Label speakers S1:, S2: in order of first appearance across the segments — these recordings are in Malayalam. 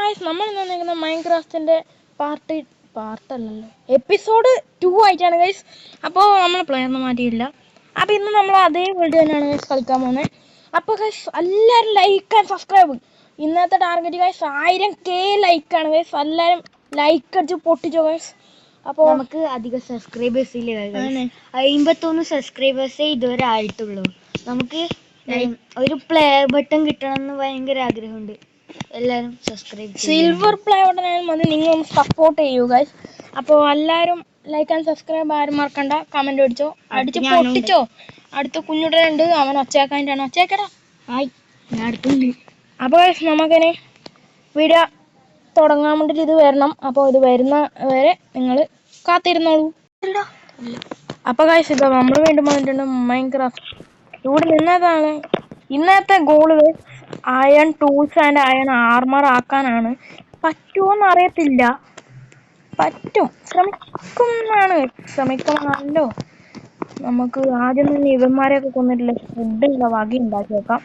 S1: ഗായ്സ് നമ്മൾ ഇന്ന് വന്നിരിക്കുന്ന മൈൻക്രാഫ്റ്റിന്റെ പാർട്ടല്ലല്ലോ എപ്പിസോഡ് 2 ആയിട്ടാണ് ഗൈസ്. അപ്പോൾ നമ്മൾ പ്ലെയറൊന്നും മാറ്റിയില്ല. അപ്പോൾ ഇന്ന് നമ്മൾ അതേ വേൾഡ് തന്നെയാണ് ഗൈസ് കളിക്കാൻ പോകുന്നത്. അപ്പോൾ ഗൈസ് എല്ലാവരും ലൈക്ക് ആൻഡ് സബ്സ്ക്രൈബ്. ഇന്നത്തെ ടാർഗറ്റ് ഗൈസ് 1000k ലൈക്കാണ് ഗൈസ്. എല്ലാവരും ലൈക്ക് അടിച്ച് പൊട്ടിച്ചോ ഗൈസ്. അപ്പോൾ
S2: നമുക്ക് അധികം സബ്സ്ക്രൈബേഴ്സ് ഇല്ല, 51 സബ്സ്ക്രൈബേഴ്സേ ഇതുവരെ ആയിട്ടുള്ളൂ. നമുക്ക് ഒരു പ്ലേ ബട്ടൺ കിട്ടണമെന്ന് ഭയങ്കര ആഗ്രഹമുണ്ട്. എല്ലാവരും സബ്സ്ക്രൈബ്
S1: സിൽവർ പ്ലേ ബട്ടൺ ആയാലും മതി, നിങ്ങൾ ഒന്ന് സപ്പോർട്ട് ചെയ്യൂ ഗൈസ്. അപ്പോൾ എല്ലാവരും ലൈക്ക് ആൻഡ് സബ്സ്ക്രൈബ് ആരും മറക്കണ്ട. കമന്റ് അടിച്ചോ, അടിച്ച് പൊട്ടിച്ചോ. അടുത്ത കുഞ്ഞുടനുണ്ട്, അവൻ ഒച്ചയാക്കാനാണ്. ഒച്ചയാക്കടാ.
S2: ആയി ഞാൻ അടുത്തുണ്ട്.
S1: അപ്പോൾ ഗൈസ് നമുക്കിനി വീഡിയോ തുടങ്ങാൻ വേണ്ടിയിട്ട് ഇത് വരണം. അപ്പോൾ ഇത് വരുന്ന വരെ നിങ്ങൾ കാത്തിരുന്നോളൂ. അപ്പോൾ ഗൈസ് ഇതാ നമ്മൾ വീണ്ടും വന്നിട്ടുണ്ട് മൈൻക്രാഫ്റ്റ്. ഇവിടെ നിന്നതാണ് ഇന്നത്തെ goal. Iron tools and iron armour ആക്കാനാണ്. പറ്റുമോന്ന് അറിയത്തില്ല. പറ്റും, ശ്രമിക്കണമല്ലോ. നമുക്ക് ആദ്യം തന്നെ ഇവന്മാരെയൊക്കെ കൊന്നിട്ടില്ല ഫുഡുള്ള വക ഉണ്ടാക്കി വെക്കാം.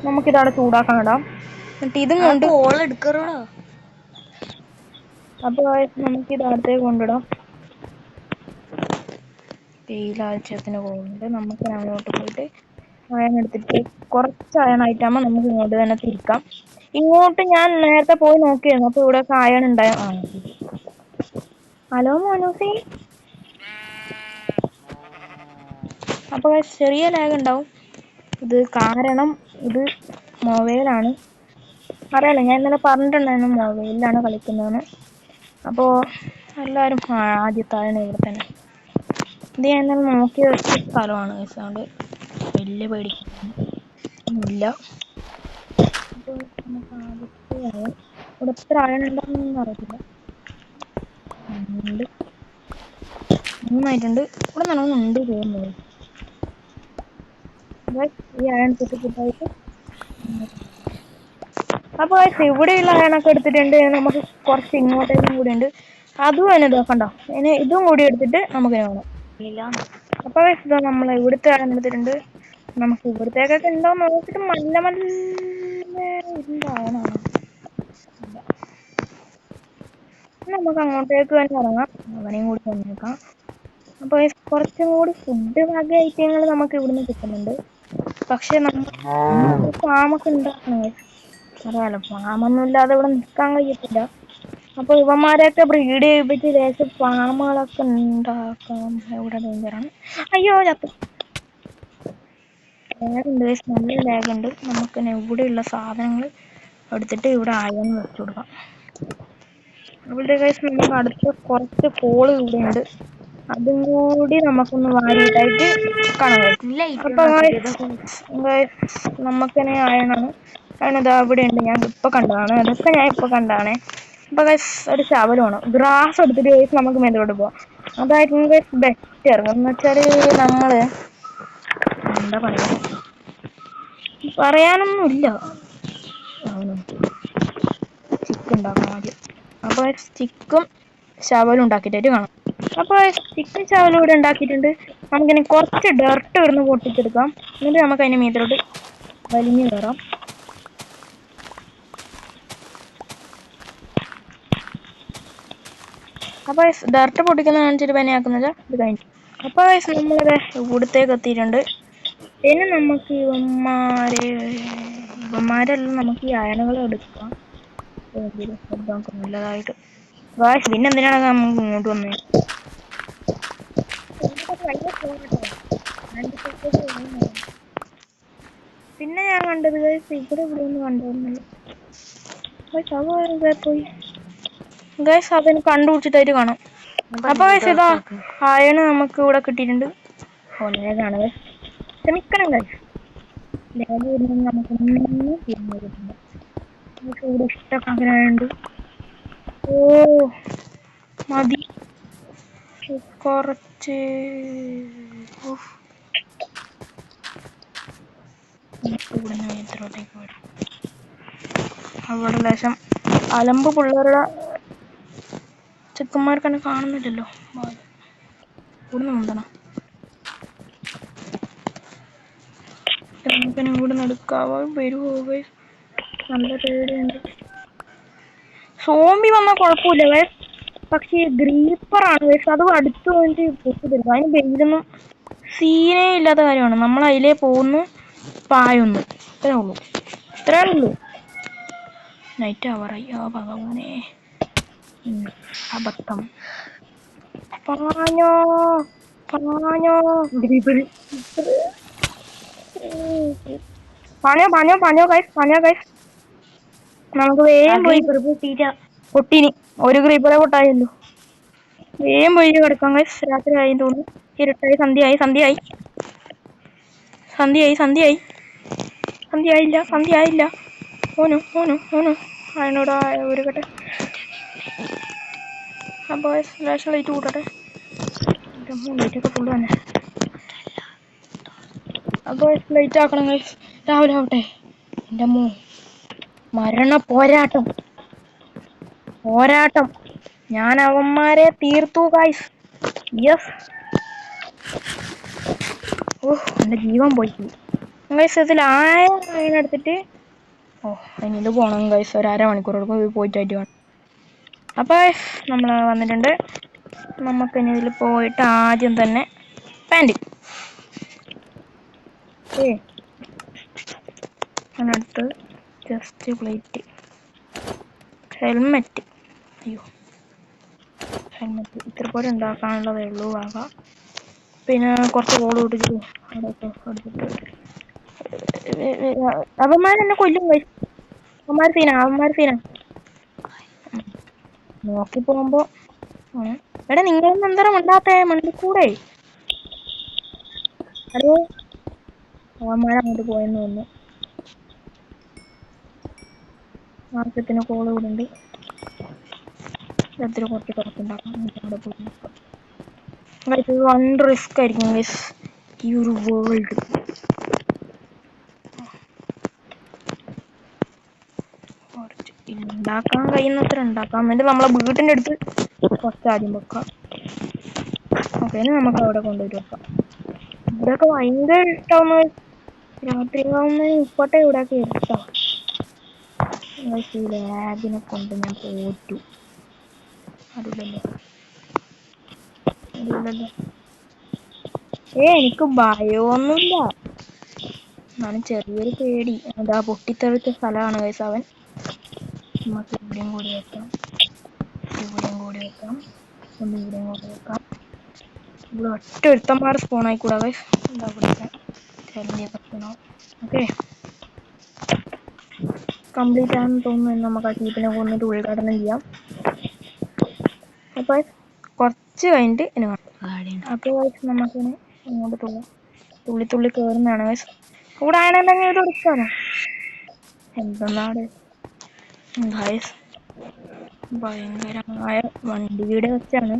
S1: നമുക്കിതവിടെ ചൂടാക്കാൻ ഇടാം. എന്നിട്ട് ഇതും കൊണ്ട് അപ്പോൾ നമുക്കിത് അടുത്തേക്ക് കൊണ്ടിടാം. തേയിലാഴ്ചത്തിന് പോകുന്നുണ്ട്. നമുക്ക് അങ്ങോട്ട് പോയിട്ട് അയൺ എടുത്തിട്ട് കുറച്ച് അയണായിട്ടാകുമ്പോൾ നമുക്ക് ഇങ്ങോട്ട് തന്നെ തിരിക്കാം. ഇങ്ങോട്ട് ഞാൻ നേരത്തെ പോയി നോക്കിയായിരുന്നു. അപ്പോൾ ഇവിടെ അയൺ ഉണ്ടായ ഹലോ മോനൂസി. അപ്പോൾ ചെറിയ ലാഗ് ഉണ്ടാവും. ഇത് കാരണം ഇത് മൊബൈലാണ്. അറിയാലോ, ഞാൻ ഇന്നലെ പറഞ്ഞിട്ടുണ്ടായിരുന്നു മൊബൈലിലാണ് കളിക്കുന്നതെന്ന്. അപ്പോൾ എല്ലാവരും ആദ്യത്തെ അയൺ ഇവിടെ തന്നെ. ഇത് ഞാൻ ഇന്നലെ നോക്കി വെച്ച സ്ഥലമാണ്. അതുകൊണ്ട് വലിയ പേടിക്കില്ല. അപ്പോൾ നമുക്ക് ആദ്യത്തെ അയൺ ഇവിടെ എത്ര അയൺ ഉണ്ടെന്നൊന്നും അറിയത്തില്ല. 3 ഇവിടെ നല്ലോണമുണ്ട് തോന്നുന്നത്. ഈ അയൺ കുട്ടിക്കുട്ടായിട്ട് അപ്പോൾ ഇവിടെയുള്ള അയണൊക്കെ എടുത്തിട്ടുണ്ട്. നമുക്ക് കുറച്ച് ഇങ്ങോട്ടേക്കും കൂടി ഉണ്ട്. അതും തന്നെ ഇതാക്കണ്ട. ഇനി ഇതും കൂടി എടുത്തിട്ട് നമുക്ക് കാണാം. അപ്പോൾ ഇതാ നമ്മൾ ഇവിടുത്തെ അയൺ എടുത്തിട്ടുണ്ട്. നമുക്ക് ഇവിടത്തേക്കൊക്കെ ഉണ്ടോന്ന് നോക്കിയിട്ട് മല്ല അയണാണ്. നമുക്ക് അങ്ങോട്ടേക്ക് തന്നെ ഇറങ്ങാം. അവനെയും കൂടി വന്നേക്കാം. അപ്പോൾ കുറച്ചും കൂടി ഫുഡ് വക ഐറ്റങ്ങൾ നമുക്ക് ഇവിടുന്ന് കിട്ടുന്നുണ്ട്. പക്ഷെ നമ്മൾ ഫാമൊക്കെ ഉണ്ടാക്കണം. അറിയാലോ, ഫാമൊന്നും ഇല്ലാതെ ഇവിടെ നിൽക്കാൻ കഴിയത്തില്ല. അപ്പോൾ ഇവന്മാരെയൊക്കെ ബ്രീഡ് ചെയ്യിപ്പിച്ച് ലേശം ഫാമുകളൊക്കെ ഉണ്ടാക്കാം. ഇവിടെ ഡേഞ്ചറാണ്. അയ്യോ ചത്തു. ലാഗുണ്ട്, നല്ല ലാഗുണ്ട്. നമുക്ക് ഇവിടെയുള്ള സാധനങ്ങൾ എടുത്തിട്ട് ഇവിടെ അയൺ വെച്ചു കൊടുക്കാം. ഇവിടെ നമുക്ക് അടുത്ത കുറച്ച് കോള് ഇവിടെ ഉണ്ട്. അതും കൂടി നമുക്കൊന്ന് വാരിയിട്ടായിട്ട് കാണാൻ പറ്റില്ല. അപ്പോൾ നമുക്കിനെ അയണാണ്. അയണിതാ ഇവിടെ ഉണ്ട്. ഞാൻ ഇപ്പോൾ കണ്ടതാണ്. അതൊക്കെ ഞാൻ ഇപ്പോൾ കണ്ടതാണ്. അപ്പോൾ ഒരു ശവലം വേണം. ഗ്രാസ് എടുത്തിട്ട് നമുക്ക് മേലോട്ട് പോവാം. അതായിരുന്നു ബെറ്റർ. എന്ന് വെച്ചാൽ നമ്മൾ എന്താ പറയുക, പറയാനൊന്നുമില്ല. ചിക്കൻ ഉണ്ടാക്കാം ആദ്യം. അപ്പോൾ ചിക്കും ശവലും ഉണ്ടാക്കിയിട്ട് കാണാം. അപ്പോൾ ചിക്കൻ ശവലും ഇവിടെ ഉണ്ടാക്കിയിട്ടുണ്ട്. നമുക്കിനി കുറച്ച് ഡർട്ട് ഇവിടുന്ന് പൊട്ടിച്ചെടുക്കാം. എന്നിട്ട് നമുക്ക് അതിൻ്റെ മീതലോട്ട് വലിഞ്ഞു കയറാം. അപ്പോൾ ഡർട്ട് പൊട്ടിക്കുന്ന കാണിച്ചിട്ട് പനിയാക്കുന്നത് ഇത് കഴിഞ്ഞു. അപ്പോൾ നമ്മളിത് ഇവിടത്തേക്ക് എത്തിയിട്ടുണ്ട്. പിന്നെ നമുക്ക് ഇവന്മാരെല്ലാം നമുക്ക് ഈ അയണകൾ എടുക്കാം നല്ലതായിട്ട്. പിന്നെ എന്തിനാണ് നമുക്ക് ഇങ്ങോട്ട് വന്നത്? പിന്നെ ഞാൻ കണ്ടത് ഇവിടെ ഒന്ന് കണ്ടിരുന്നല്ലോ. പോയി ഗൈസ് അതിന് കണ്ടുപിടിച്ചിട്ടായിട്ട് കാണാം. അപ്പോൾ ഇതാ അയണ് നമുക്ക് ഇവിടെ കിട്ടിയിട്ടുണ്ട്. ലേഗാണ് ക്ഷമിക്കണം ഗൈസ്. ലേഗ് വരുന്നത് നമുക്കൊന്നും തീരുമാനിച്ചിട്ടുണ്ട്. നമുക്ക് ഇവിടെ ഇഷ്ടക്കണക്കുണ്ട്. ഓ മതി കുറച്ച്. ഇവിടെ എത്രയോട്ടേക്ക് വരാം. അവിടെ ലേശം അലമ്പ് പിള്ളേരുടെ ചെക്കന്മാർക്ക് തന്നെ കാണുന്നില്ലല്ലോ. ഇവിടെ നിന്ന് മുന്തണം. നമുക്കിനും കൂടെ നടക്കാവോ വരുമോ ഗൈസ്? നല്ല പേടിയുണ്ട്. സോംബി വന്നാൽ കുഴപ്പമില്ല ഗൈസ്, പക്ഷേ ഗ്രീപ്പറാണ് ഗൈസ്, അത് അടുത്ത് പോയിട്ട് പൊട്ടി തരും. അതിന് വെയിലൊന്നും സീനേ ഇല്ലാത്ത കാര്യമാണ്. നമ്മൾ അതിലേ പോകുന്നു, പായൊന്നു, ഇത്രേ ഉള്ളൂ, ഇത്രേ ഉള്ളൂ. നൈറ്റ് ആവാറായി. ആ ഭഗവാനെ, അബദ്ധം. പറഞ്ഞോ പറഞ്ഞോ പറഞ്ഞോ ഗൈസ്, പറഞ്ഞോ ഗൈസ്. നമുക്ക് വേഗം പോയി പൊട്ടിനി ഒരു ക്രീപ്പറെ പൊട്ടായല്ലോ. വേഗം പോയി കിടക്കാം ഗൈസ്, രാത്രി ആയി തോന്നുന്നു. ഇരുട്ടായി, സന്ധ്യയായി, സന്ധ്യയായി, സന്ധ്യയായി, സന്ധ്യയായി, സന്ധ്യയായില്ല, സന്ധ്യയായില്ല. ഓനു ഓനു ഓനു അതിനോട് ഒരു കട്ടെ. അപ്പോൾ ലേശം ലൈറ്റ് കൂട്ടട്ടെ. ലൈറ്റൊക്കെ ഫുള്ള് തന്നെ. അപ്പോൾ ലൈറ്റ് ആക്കണം ഗൈസ്, രാവിലെ ആവട്ടെ. എൻ്റെ അമ്മോ, മരണ പോരാട്ടം, പോരാട്ടം. ഞാൻ അവന്മാരെ തീർത്തു ഗൈസ്. യെസ്. ഓഹ്, എൻ്റെ ജീവൻ പോയി ഗൈസ്. ഇതിൽ അതിനെടുത്തിട്ട് ഇനി ഇത് പോകണം ഗൈസ്. ഒരു അരമണിക്കൂർ എടുക്കും പോയിട്ടായിട്ട് വേണം. അപ്പോൾ നമ്മൾ വന്നിട്ടുണ്ട്. നമുക്കിനി ഇതിൽ പോയിട്ട് ആദ്യം തന്നെ പാൻറ് അതിനടുത്ത് ജസ്റ്റ് പ്ലേറ്റ്, ഹെൽമെറ്റ്. അയ്യോ, ഹെൽമെറ്റ് ഇത്ര പോലെ ഉണ്ടാക്കാനുള്ളതേ ഉള്ളൂ ആകാം. പിന്നെ കുറച്ച് കോൾ ഇട്ടിട്ട് അവിടെയൊക്കെ എടുത്തിട്ട് അവന്മാരെന്നെ കൊല്ലും ഗൈസ്. അവന്മാർ സീന നോക്കി പോകുമ്പോ. എടാ, നിങ്ങളൊന്നും എന്താ മിണ്ടാത്തേ? മണ്ടിക്കൂടെ. ഹലോ, അവന്മാർ അങ്ങോട്ട് പോയെന്ന് തോന്നുന്നു. മാർക്കത്തിന് കോള് കൂടുണ്ട്. എത്ര കുറച്ച് തുറക്കുണ്ടാക്കാം. അവിടെ പോയി നോക്കാം. വൺ റിസ്ക് ആയിരിക്കും ഗൈസ് ഈ ഒരു വേൾഡ്. ഉണ്ടാക്കാൻ കഴിയുന്നത്ര ഉണ്ടാക്കാൻ വേണ്ടി നമ്മളെ വീട്ടിൻ്റെ അടുത്ത് കുറച്ച് ആദ്യം വെക്കാം. ഓക്കെ, ഇനി നമുക്ക് അവിടെ കൊണ്ടുപോയി വെക്കാം. ഇവിടെയൊക്കെ ഭയങ്കര ഇഷ്ടമാവുന്ന രാത്രി ആവുന്ന ഇപ്പോട്ടെ ഇവിടെയൊക്കെ ഇഷ്ടം. ലാബിനെ കൊണ്ട് ഞാൻ തോറ്റു. അതില്ലല്ലോ, അതില്ലല്ലോ. എനിക്ക് ഭയമൊന്നുമില്ല, എന്നാലും ചെറിയൊരു പേടി. അതാ പൊട്ടിത്തെറിച്ച സ്ഥലമാണ് ഗൈസ് അവൻ. നമുക്ക് ഇവിടെയും കൂടി വെക്കാം, ഇവിടെയും കൂടി വെക്കാം, ഇവിടെയും കൂടി വെക്കാം. ഇവിടെ ഒറ്റ ഒരുത്തന്മാർ സ്പോൺ ആയിക്കൂടാ ഗൈസ്. എന്താ ഇവിടെ ചെറിയ പ്രശ്നമോ? ഓക്കെ, കംപ്ലീറ്റ് ആണെന്ന് തോന്നുന്നു. നമുക്ക് ആ ടീപ്പിനെ കൊണ്ടിട്ട് ഉദ്ഘാടനം ചെയ്യാം. അപ്പോൾ കുറച്ച് കഴിഞ്ഞിട്ട് ഇനി കാണാം. അപ്പോൾ നമുക്കിനി അങ്ങോട്ട് തുള്ളി തുള്ളി കയറുന്നതാണ് ഗൈസ്. കൂടെ ആണെന്നുണ്ടെങ്കിൽ ഇത് എടുക്കാമോ? എന്തെന്നാട് ഗൈസ്, ഭയങ്കരമായ വണ്ടിയുടെ വെച്ചാണ്,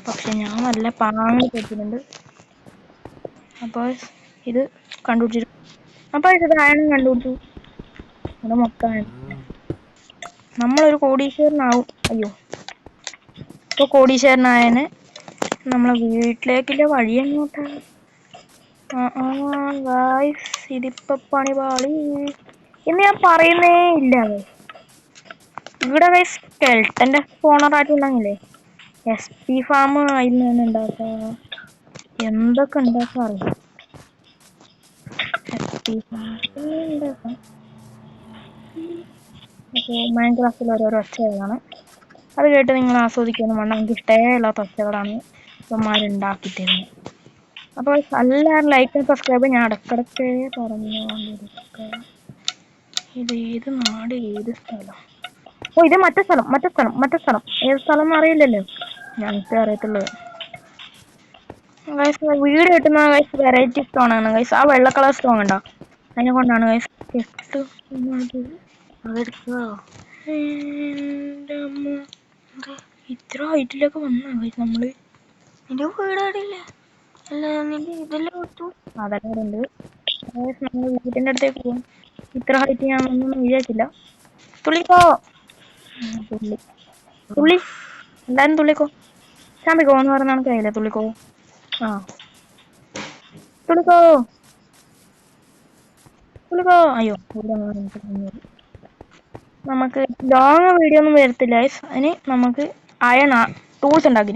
S1: പക്ഷെ ഞാൻ നല്ല പാങ്ങി പറ്റുന്നുണ്ട്. അപ്പോൾ ഇത് കണ്ടുപിടിച്ചിട്ട്, അപ്പോൾ ഇത് ആയണം കണ്ടുപിടിച്ചു. അത് മൊത്തമാണ്. നമ്മളൊരു കോടീശ്വരനാവും. അയ്യോ, ഇപ്പോൾ കോടീശ്വരനായന് നമ്മളെ വീട്ടിലേക്കുള്ള വഴി എങ്ങോട്ടാണ്? ഗൈസ്, ഇതിപ്പോ പണിപാളി എന്ന് ഞാൻ പറയുന്നേ ഇല്ല. ഇവിടെ ഗൈസ് സ്കെൽട്ടന്റെ സ്പോണറായിട്ടുണ്ടെങ്കിലേ SP ഫാം അതിൽ നിന്ന് ഉണ്ടാക്കാം, എന്തൊക്കെ ഉണ്ടാക്കാൻ അറിയാം. SP ഫാം ഉണ്ടാക്കാം. അപ്പോൾ മൈൻക്രാഫ്റ്റിൽ ഓരോരോ ഒച്ചകളാണ്, അത് കേട്ട് നിങ്ങൾ ആസ്വദിക്കുന്നു വേണം. എനിക്ക് ഇഷ്ടമില്ലാത്ത ഒച്ചകളാണ് ഇവന്മാരുണ്ടാക്കി തരുന്നത്. അപ്പോൾ എല്ലാവരും ലൈക്കും സബ്സ്ക്രൈബ് ഞാൻ ഇടക്കിടക്ക് പറഞ്ഞുകൊണ്ടിരിക്കുക. ഇത് ഏത് നാട്, ഏത് സ്ഥലം? ഓ, ഇത് മറ്റേ സ്ഥലം. ഏത് സ്ഥലം എന്ന് അറിയില്ലല്ലോ, ഞങ്ങൾക്ക് അറിയത്തുള്ളൂ. ഗൈസ്, വീട് കിട്ടുന്ന ഗൈസ് വെറൈറ്റി സ്റ്റോൺ ആണ് ഗൈസ്. ആ വെള്ള കളർ സ്റ്റോൺ ഉണ്ടോ? അതിനെ കൊണ്ടാണ് ഗൈസ് അതെടുക്കുക. ഇത്ര ഹൈറ്റിലൊക്കെ വന്ന ഗൈസ് നമ്മള്. നിന്റെ വീടാടില്ലേ? അല്ല, നിന്റെ ഇതെല്ലാം കൊടുത്തു. അതെല്ലാം ഉണ്ട്. നമ്മൾ വീട്ടിൻ്റെ അടുത്തേക്ക് പോകും. ഇത്ര ഹൈറ്റ് ഞാൻ ഒന്നും വിചാരിച്ചില്ല. തുള്ളിക്കോ, തുള്ളി എല്ലാരും തുള്ളിക്കോ. ചാമ്പിക്കോ എന്ന് പറഞ്ഞ കണക്കായില്ലേ? തുള്ളിക്കോ, തുള്ളിക്കോ. അയ്യോ നമുക്ക് ലോങ് വീഡിയോ ഒന്നും വരത്തില്ല guys. അതിന് നമുക്ക് അയൺ ടൂൾസ് ഉണ്ടാക്കി